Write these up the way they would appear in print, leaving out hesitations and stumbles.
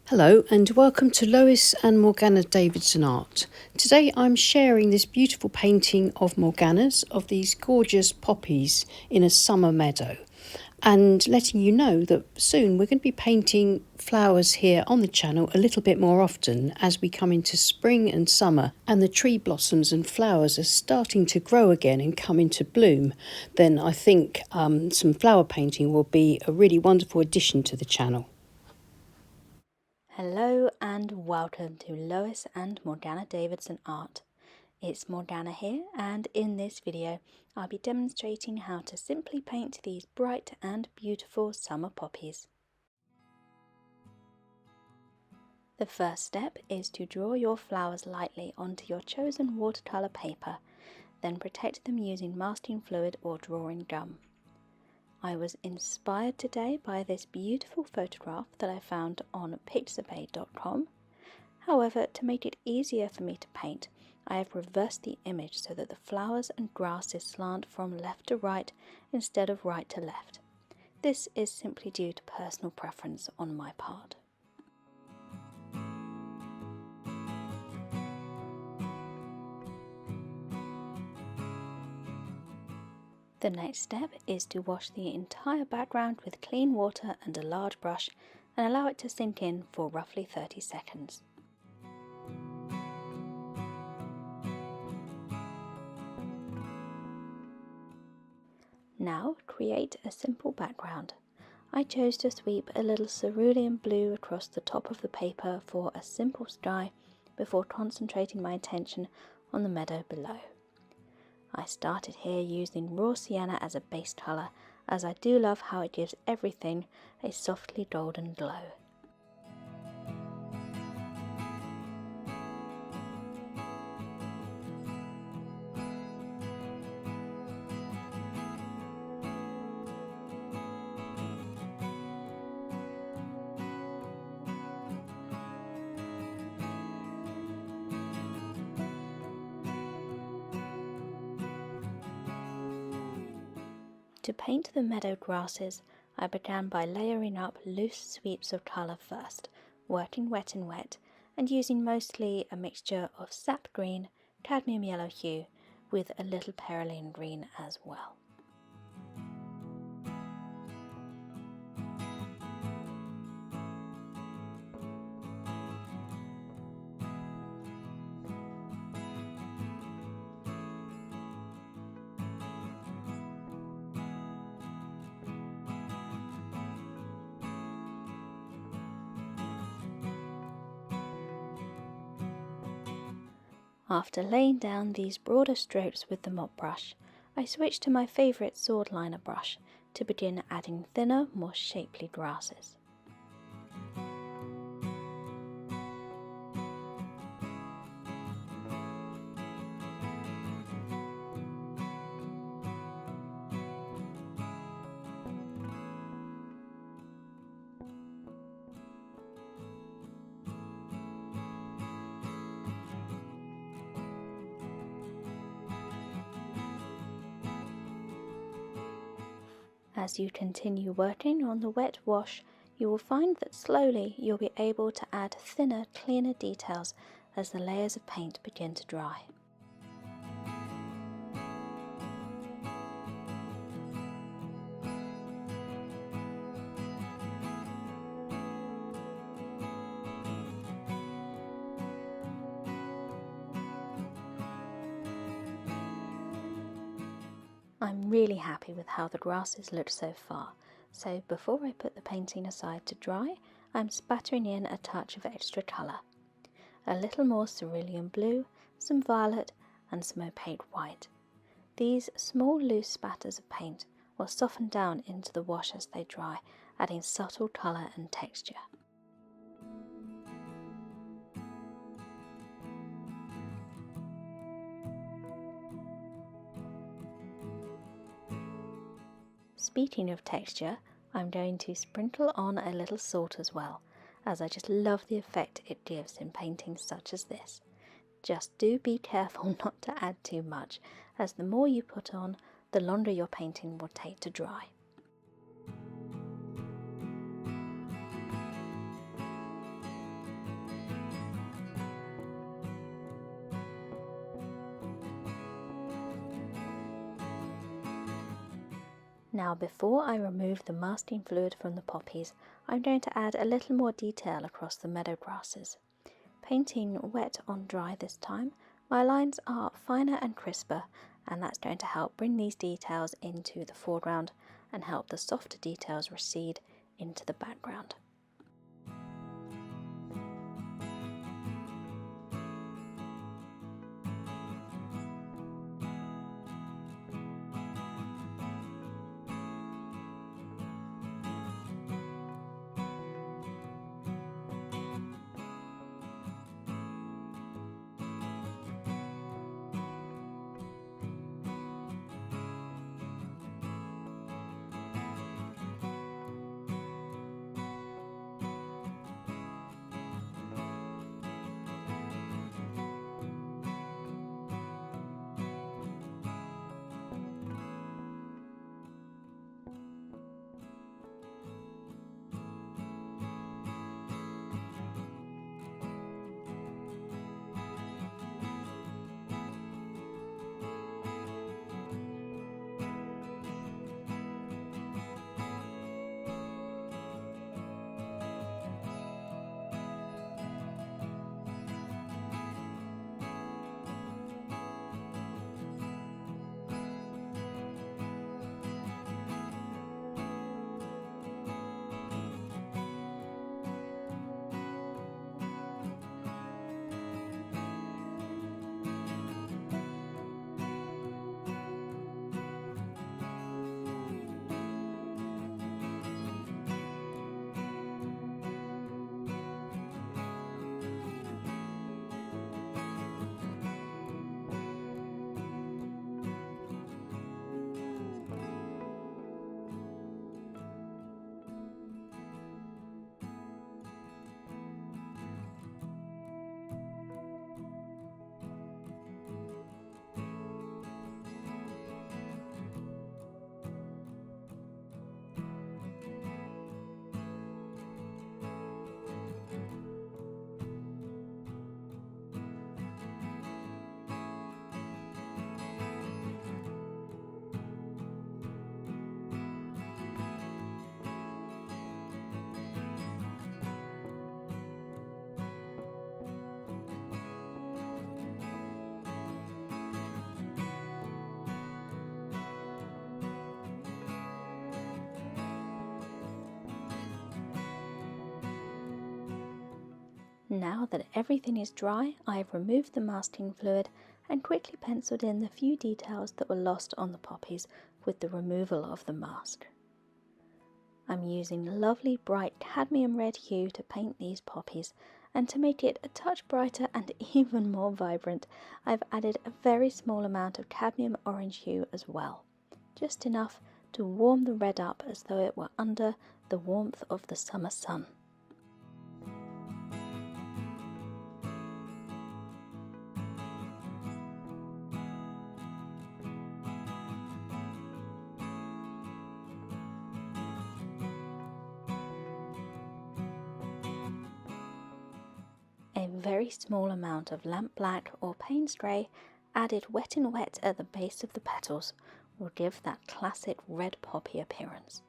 Hello and welcome to Lois and Morgana Davidson Art. Today I'm sharing this beautiful painting of Morgana's of these gorgeous poppies in a summer meadow, and letting you know that soon we're going to be painting flowers here on the channel a little bit more often as we come into spring and summer and the tree blossoms and flowers are starting to grow again and come into bloom. Then I think some flower painting will be a really wonderful addition to the channel. Hello and welcome to Lois and Morgana Davidson Art. It's Morgana here, and in this video I'll be demonstrating how to simply paint these bright and beautiful summer poppies. The first step is to draw your flowers lightly onto your chosen watercolour paper, then protect them using masking fluid or drawing gum. I was inspired today by this beautiful photograph that I found on pixabay.com. However, to make it easier for me to paint, I have reversed the image so that the flowers and grasses slant from left to right instead of right to left. This is simply due to personal preference on my part. The next step is to wash the entire background with clean water and a large brush and allow it to sink in for roughly 30 seconds. Now create a simple background. I chose to sweep a little cerulean blue across the top of the paper for a simple sky before concentrating my attention on the meadow below. I started here using raw sienna as a base colour, as I do love how it gives everything a softly golden glow. To paint the meadow grasses, I began by layering up loose sweeps of colour first, working wet and wet, and using mostly a mixture of sap green, cadmium yellow hue, with a little perylene green as well. After laying down these broader strokes with the mop brush, I switched to my favourite sword liner brush to begin adding thinner, more shapely grasses. As you continue working on the wet wash, you will find that slowly you'll be able to add thinner, cleaner details as the layers of paint begin to dry. I'm really happy with how the grasses look so far, so before I put the painting aside to dry, I'm spattering in a touch of extra colour. A little more cerulean blue, some violet and some opaque white. These small loose spatters of paint will soften down into the wash as they dry, adding subtle colour and texture. Speaking of texture, I'm going to sprinkle on a little salt as well, as I just love the effect it gives in paintings such as this. Just do be careful not to add too much, as the more you put on, the longer your painting will take to dry. Now before I remove the masking fluid from the poppies, I'm going to add a little more detail across the meadow grasses. Painting wet on dry this time, my lines are finer and crisper, and that's going to help bring these details into the foreground and help the softer details recede into the background. Now that everything is dry, I've removed the masking fluid and quickly penciled in the few details that were lost on the poppies with the removal of the mask. I'm using lovely bright cadmium red hue to paint these poppies, and to make it a touch brighter and even more vibrant, I've added a very small amount of cadmium orange hue as well, just enough to warm the red up as though it were under the warmth of the summer sun. A very small amount of lamp black or Payne's grey added wet in wet at the base of the petals will give that classic red poppy appearance.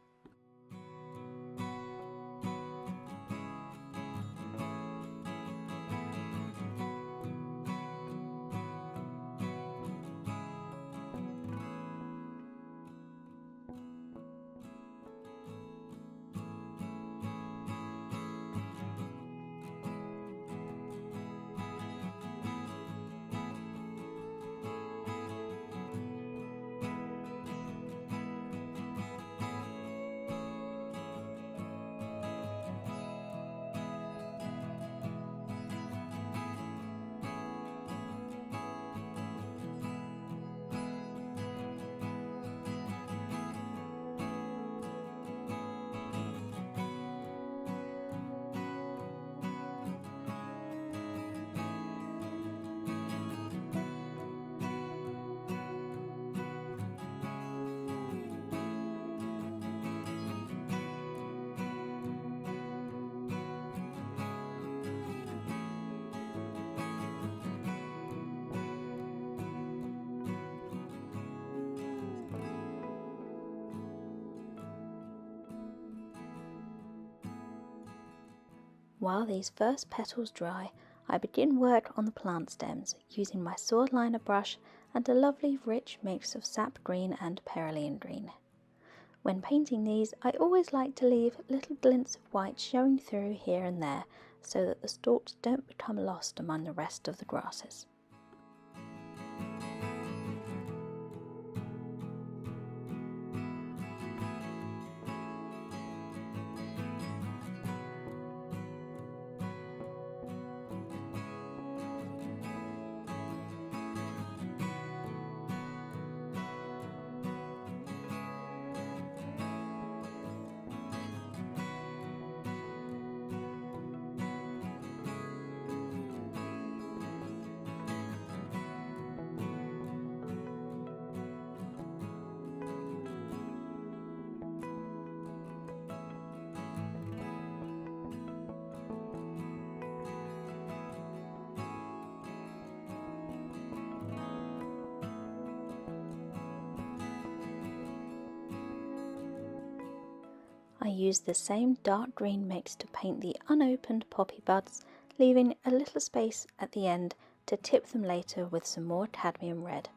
While these first petals dry, I begin work on the plant stems using my sword liner brush and a lovely rich mix of sap green and cerulean green. When painting these, I always like to leave little glints of white showing through here and there so that the stalks don't become lost among the rest of the grasses. I used the same dark green mix to paint the unopened poppy buds, leaving a little space at the end to tip them later with some more cadmium red.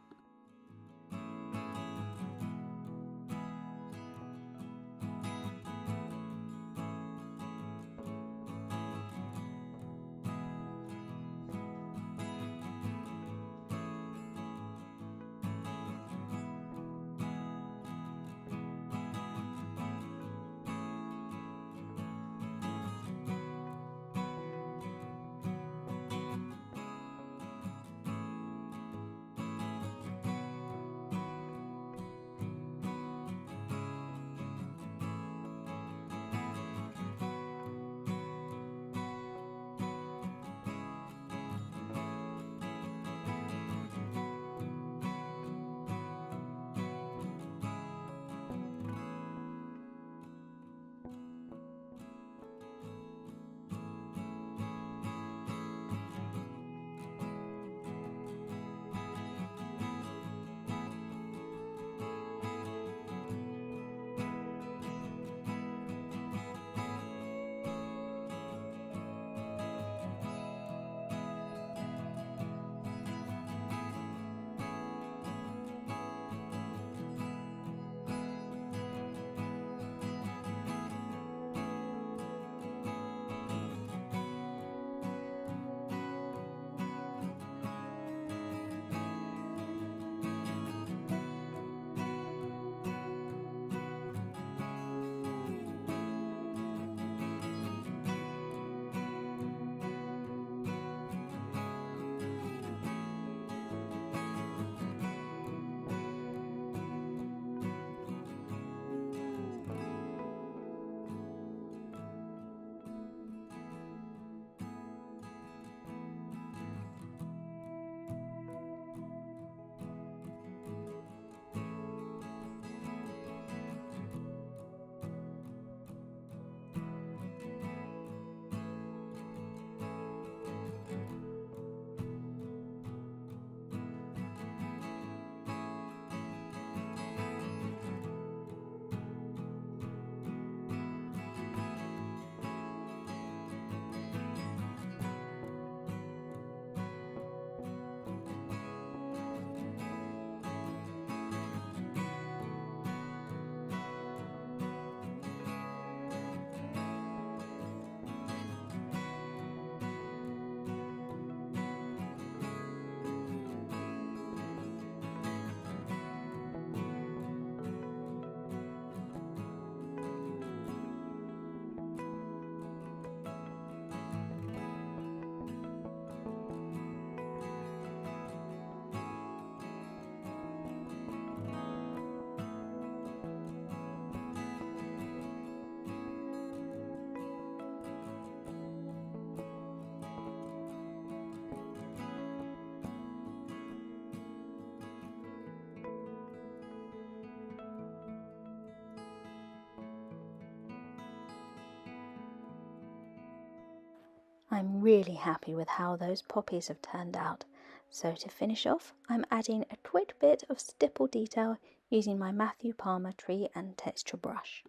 I'm really happy with how those poppies have turned out. So to finish off, I'm adding a quick bit of stipple detail using my Matthew Palmer tree and texture brush.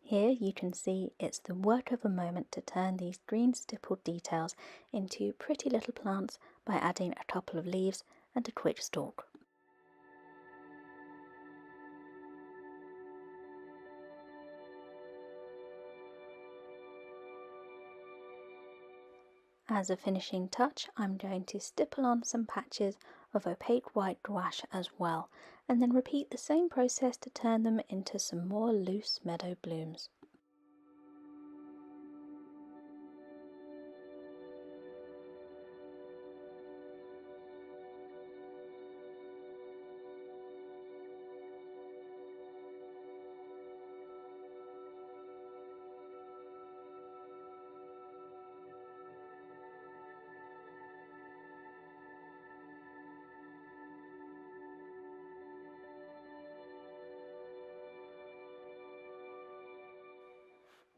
Here you can see it's the work of a moment to turn these green stippled details into pretty little plants by adding a couple of leaves and a quick stalk. As a finishing touch, I'm going to stipple on some patches of opaque white gouache as well, and then repeat the same process to turn them into some more loose meadow blooms.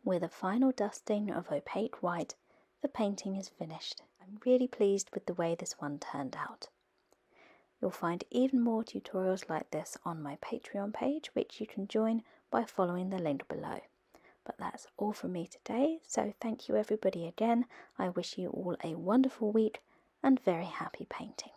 With a final dusting of opaque white, the painting is finished. I'm really pleased with the way this one turned out. You'll find even more tutorials like this on my Patreon page, which you can join by following the link below. But that's all from me today, so thank you everybody again. I wish you all a wonderful week and very happy painting.